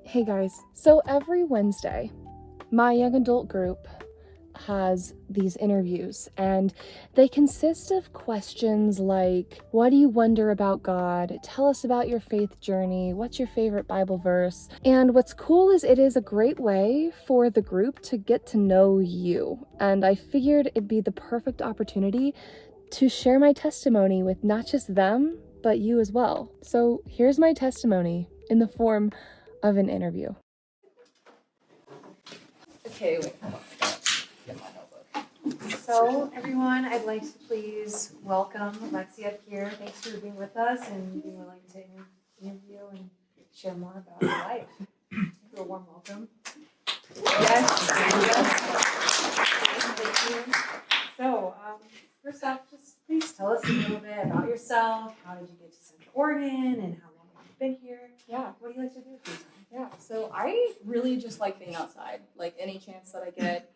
Hey guys, so every Wednesday, my young adult group has these interviews, and they consist of questions like, what do you wonder about God? Tell us about your faith journey. What's your favorite Bible verse? And what's cool is it is a great way for the group to get to know you. And I figured it'd be the perfect opportunity to share my testimony with not just them, but you as well. So here's my testimony in the form of an interview. Okay, wait, hold on. Get my notebook. So, everyone, I'd like to please welcome Lexi up here. Thanks for being with us and being willing to interview and share more about your life. Give her a warm welcome. Yes. Thank you. So, first off, just please tell us a little bit about yourself. How did you get to Central Oregon and how long have you been here? Yeah. What do you like to do with your time? Yeah, so I really just like being outside. Like any chance that I get,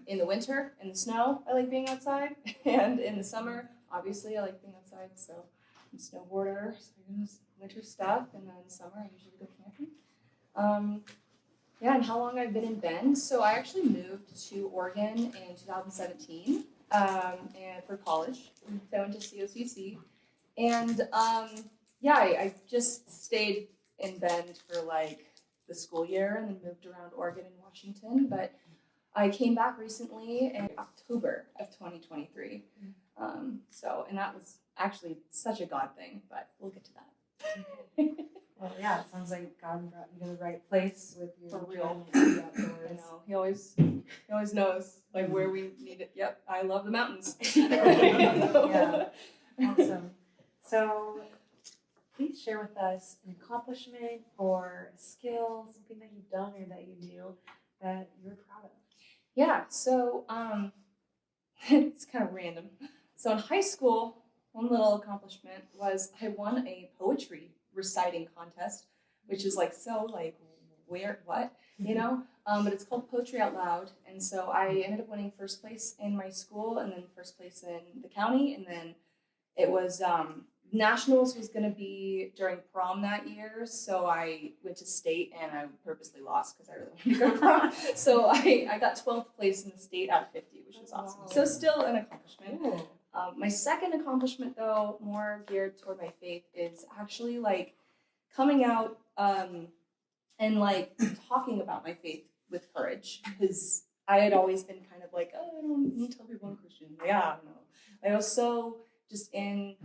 in the winter, in the snow, I like being outside, and in the summer, obviously, I like being outside. So I'm a snowboarder, so I do winter stuff, and then summer I usually go camping. Yeah, and how long I've been in Bend? So I actually moved to Oregon in 2017, and for college. So I went to COCC, and yeah, I just stayed in Bend for like the school year and then moved around Oregon and Washington. But I came back recently in October of 2023. And that was actually such a God thing, but we'll get to that. Well, yeah, it sounds like God brought you to the right place with your For real. outdoors. I know. He always knows like where we need it. Yep, I love the mountains. Yeah. Awesome. So please share with us an accomplishment or a skill, something that you've done or that you do that you're proud of. Yeah, so it's kind of random. So in high school, one little accomplishment was I won a poetry reciting contest, which is like so like where what but it's called Poetry Out Loud, and so I ended up winning first place in my school, and then first place in the county, and then it was nationals was going to be during prom that year, so I went to state and I purposely lost because I really wanted to go to prom. So I got 12th place in the state out of 50, which was awesome. Wow. So still an accomplishment. Cool. My second accomplishment, though, more geared toward my faith, is actually like coming out and like talking about my faith with courage, because I had always been kind of like, oh, I don't need to tell people I'm Christian. Yeah, I don't know. I was so just in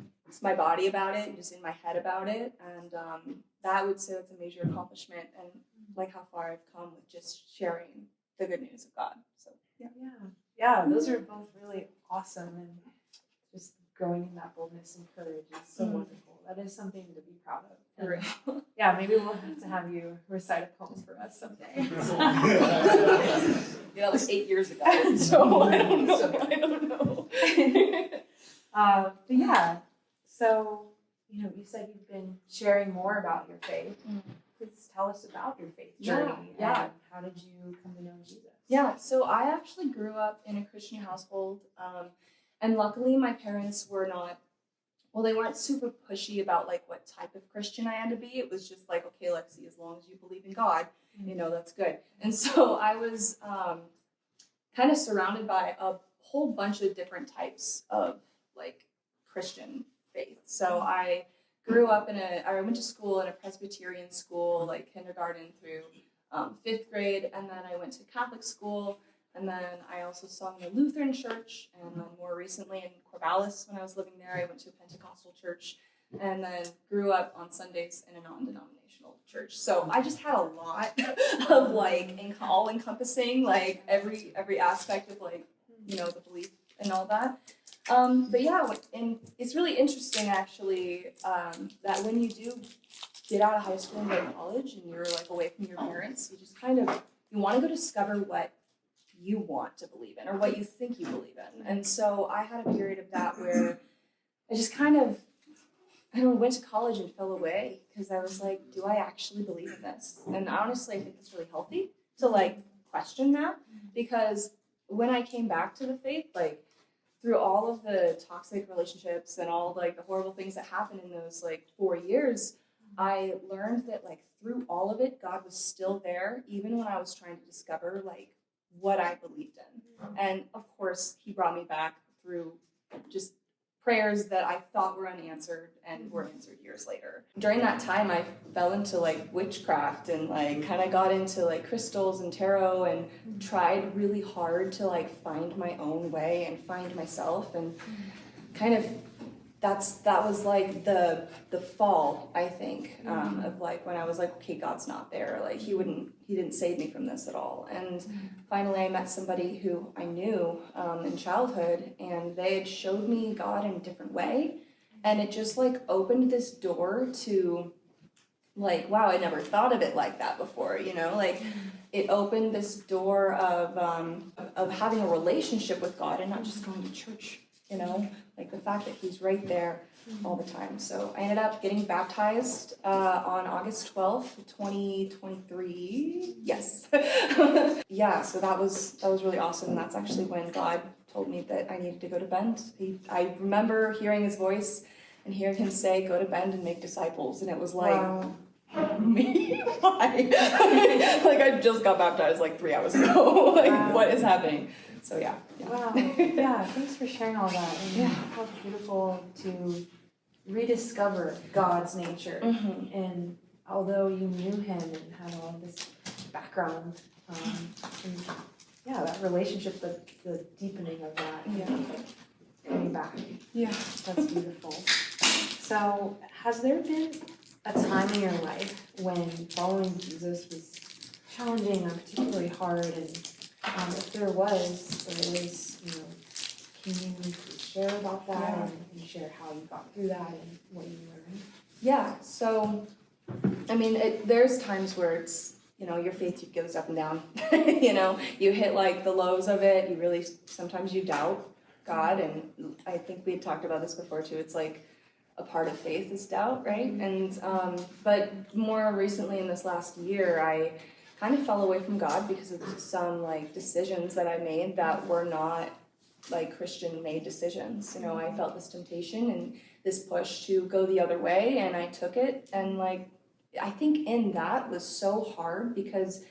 my body about it and just in my head about it, and that I would say that's a major accomplishment, and like how far I've come with just sharing the good news of God. So Yeah, those are both really awesome, and just growing in that boldness and courage is so wonderful. That is something to be proud of. for real. Yeah, maybe we'll have to have you recite a poem for us someday. Yeah, that was 8 years ago, so I don't know. But yeah, so you said you've been sharing more about your faith. Please tell us about your faith journey. Yeah. And how did you come to know Jesus? Yeah, so I actually grew up in a Christian household, and luckily my parents were not, well, they weren't super pushy about like what type of Christian I had to be. It was just like, okay, Lexi, as long as you believe in God, that's good. And so I was kind of surrounded by a whole bunch of different types of like Christian faith. So I grew up I went to school in a Presbyterian school, like kindergarten through 5th grade, and then I went to Catholic school, and then I also sung in a Lutheran church, and then more recently in Corvallis, when I was living there, I went to a Pentecostal church, and then grew up on Sundays in a non-denominational church. So I just had a lot of like all-encompassing, like every aspect of like the belief and all that. But yeah, and it's really interesting actually that when you do get out of high school and go to college and you're like away from your parents, you just you want to go discover what you want to believe in or what you think you believe in. And so I had a period of that where I just went to college and fell away because I was like, do I actually believe in this? And honestly, I think it's really healthy to like question that, because when I came back to the faith, like through all of the toxic relationships and all like the horrible things that happened in those like 4 years, I learned that like through all of it, God was still there, even when I was trying to discover like what I believed in. And of course, he brought me back through just prayers that I thought were unanswered and were answered years later. During that time, I fell into like witchcraft and like kind of got into like crystals and tarot and tried really hard to like find my own way and find myself, and kind of that was like the fall, I think, of like when I was like, okay, God's not there, like he didn't save me from this at all. And finally I met somebody who I knew in childhood, and they had showed me God in a different way, and it just like opened this door to like, wow, I never thought of it like that before, you know, like it opened this door of having a relationship with God and not just going to church, you know, like the fact that he's right there all the time. So I ended up getting baptized on August 12th, 2023. Yes. Yeah, so that was really awesome. And that's actually when God told me that I needed to go to Bend. I remember hearing his voice and hearing him say, go to Bend and make disciples. And it was like, Wow. me? Why? Like I just got baptized like 3 hours ago. Like Wow. what is happening? So yeah. Wow. Yeah, thanks for sharing all that. And Yeah. how beautiful to rediscover God's nature. Mm-hmm. And although you knew him and had all this background, and yeah, that relationship, the deepening of that, coming back. Yeah. That's beautiful. So, has there been a time in your life when following Jesus was challenging or particularly hard? And if there was, you know, can you share about that and share how you got through that and what you learned? Yeah. So, I mean, there's times where it's, you know, your faith goes up and down. You know, you hit like the lows of it. You really, sometimes you doubt God. And I think we had talked about this before too. It's like a part of faith is doubt, right? And, but more recently in this last year, I kind of fell away from God because of some like decisions that I made that were not like Christian made decisions. You know, I felt this temptation and this push to go the other way, and I took it. And like, I think in that was so hard because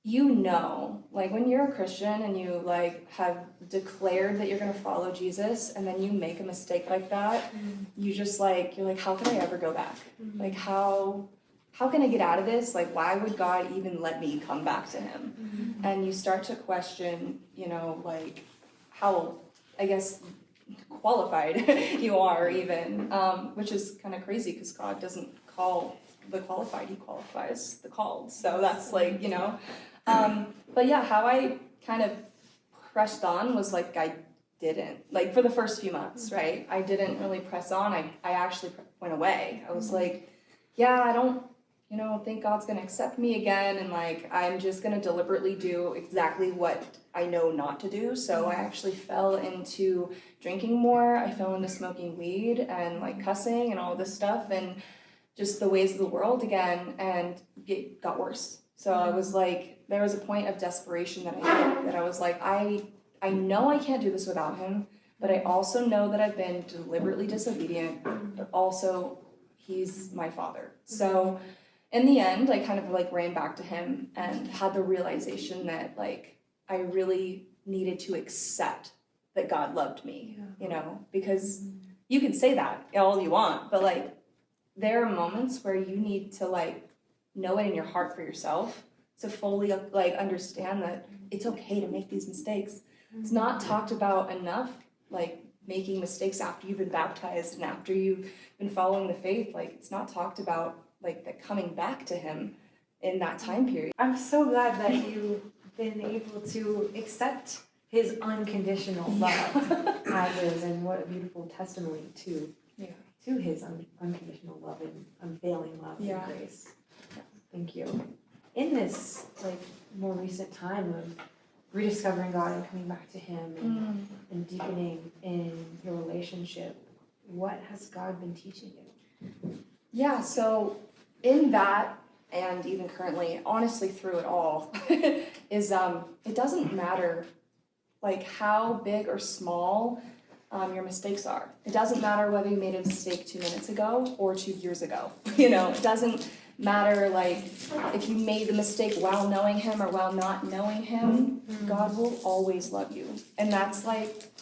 you know, like when you're a Christian and you like have declared that you're going to follow Jesus, and then you make a mistake like that, you just like, you're like, how can I ever go back? Like how can I get out of this? Like, why would God even let me come back to him? And you start to question, you know, like how, I guess, qualified you are even, which is kind of crazy because God doesn't call the qualified, he qualifies the called. So that's like, you know, but yeah, how I kind of pressed on was like, I didn't, like for the first few months, right? I didn't really press on. I actually went away. I was like, yeah, I don't, you know, think God's going to accept me again. And like, I'm just going to deliberately do exactly what I know not to do. So I actually fell into drinking more. I fell into smoking weed and like cussing and all this stuff and just the ways of the world again. And it got worse. So I was like, there was a point of desperation that I hit that I was like, I know I can't do this without him, but I also know that I've been deliberately disobedient, but also he's my father. So in the end, I kind of like ran back to him and had the realization that like I really needed to accept that God loved me, you know, because you can say that all you want, but like there are moments where you need to like know it in your heart for yourself to fully like understand that it's okay to make these mistakes. It's not talked about enough, like making mistakes after you've been baptized and after you've been following the faith. Like it's not talked about like that coming back to him in that time period. I'm so glad that you've been able to accept his unconditional love as is, and what a beautiful testimony to his unconditional love and unfailing love and grace. Thank you. In this like more recent time of rediscovering God and coming back to him and deepening in your relationship, what has God been teaching you? Yeah, so in that, and even currently, honestly through it all, is it doesn't matter like how big or small your mistakes are. It doesn't matter whether you made a mistake 2 minutes ago or 2 years ago. You know, it doesn't matter like if you made the mistake while knowing him or while not knowing him, God will always love you. And that's like,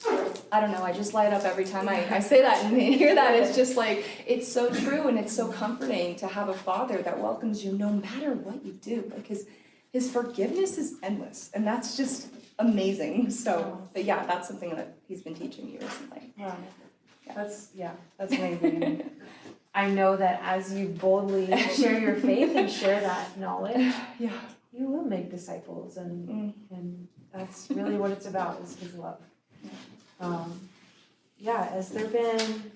I don't know, I just light up every time I say that and hear that. It's just like, it's so true and it's so comforting to have a father that welcomes you no matter what you do, because his forgiveness is endless, and that's just amazing. So, but yeah, that's something that he's been teaching me recently. Wow. That's amazing. I know that as you boldly share your faith and share that knowledge, Yeah. you will make disciples, and that's really what it's about, is his love. Has there been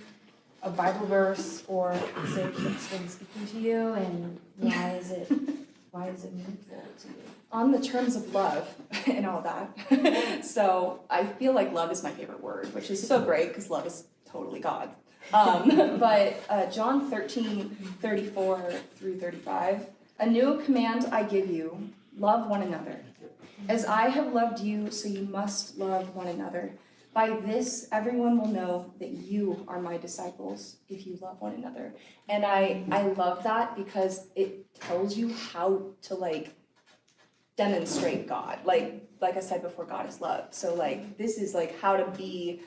a Bible verse or passage that's been speaking to you, and why is it meaningful to you? On the terms of love and all that. So I feel like love is my favorite word, which is so great because love is totally God. But John 13:34 through 35, a new command I give you, love one another. As I have loved you, so you must love one another. By this, everyone will know that you are my disciples, if you love one another. And I love that because it tells you how to like demonstrate God. Like I said before, God is love. So like this is like how to be,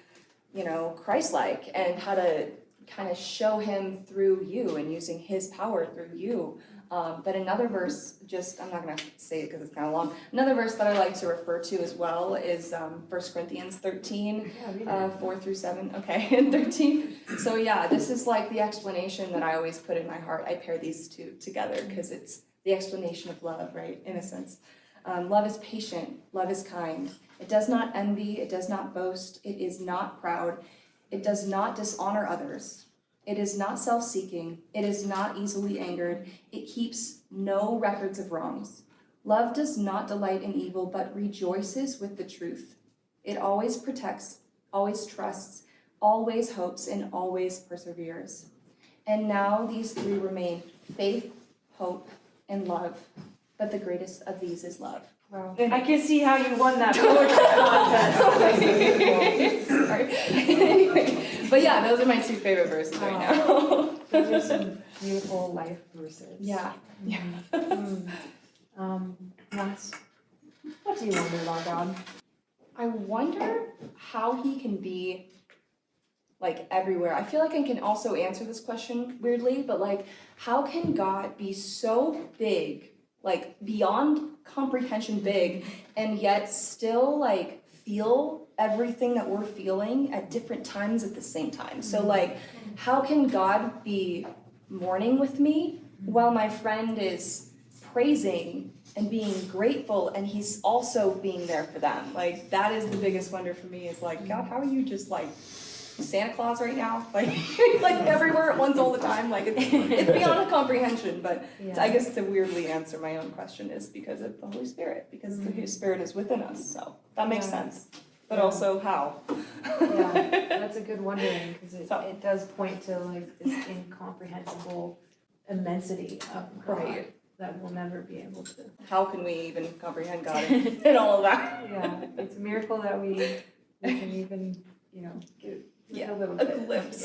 you know, Christ-like, and how to kind of show him through you and using his power through you. But another verse, I'm not going to say it because it's kind of long. Another verse that I like to refer to as well is 1 Corinthians 13, 4 through 7. Okay, and 13. So yeah, this is like the explanation that I always put in my heart. I pair these two together because it's the explanation of love, right, in a sense. Love is patient. Love is kind. It does not envy. It does not boast. It is not proud. It does not dishonor others. It is not self-seeking. It is not easily angered. It keeps no records of wrongs. Love does not delight in evil, but rejoices with the truth. It always protects, always trusts, always hopes, and always perseveres. And now these three remain: faith, hope, and love. But the greatest of these is love. Wow. I can see how you won that poetry contest. Sorry. Anyway, but yeah, those are my two favorite verses right now. Those are some beautiful life verses. Yeah. Max, what do you wonder about God? I wonder how he can be like everywhere. I feel like I can also answer this question weirdly, but like, how can God be so big, like beyond comprehension big, and yet still like feel everything that we're feeling at different times at the same time? So like, how can God be mourning with me while my friend is praising and being grateful, and he's also being there for them? Like, that is the biggest wonder for me, is like, God, how are you just like Santa Claus right now? Like, like everywhere at once all the time? Like, it's beyond comprehension. But I guess to weirdly answer my own question is because of the Holy Spirit, because the Holy Spirit is within us. So that makes sense. But also how? That's a good wondering, because it does point to like this incomprehensible immensity of God that we'll never be able to. How can we even comprehend God and all of that? Yeah, it's a miracle that we can even, get a little bit. A glimpse.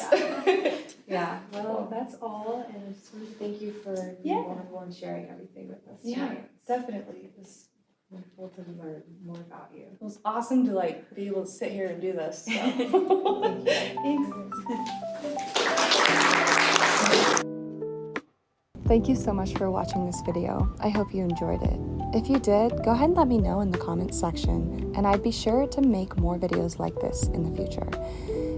Yeah. Well, that's all, and I just want to thank you for being vulnerable and sharing everything with us tonight. Definitely. It was wonderful to learn more about you. It was awesome to like be able to sit here and do this. So. Thanks. Thank you so much for watching this video. I hope you enjoyed it. If you did, go ahead and let me know in the comments section, and I'd be sure to make more videos like this in the future.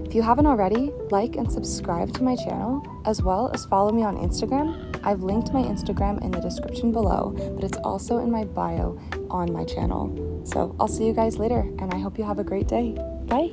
If you haven't already, like and subscribe to my channel, as well as follow me on Instagram. I've linked my Instagram in the description below, but it's also in my bio on my channel. So I'll see you guys later, and I hope you have a great day. Bye!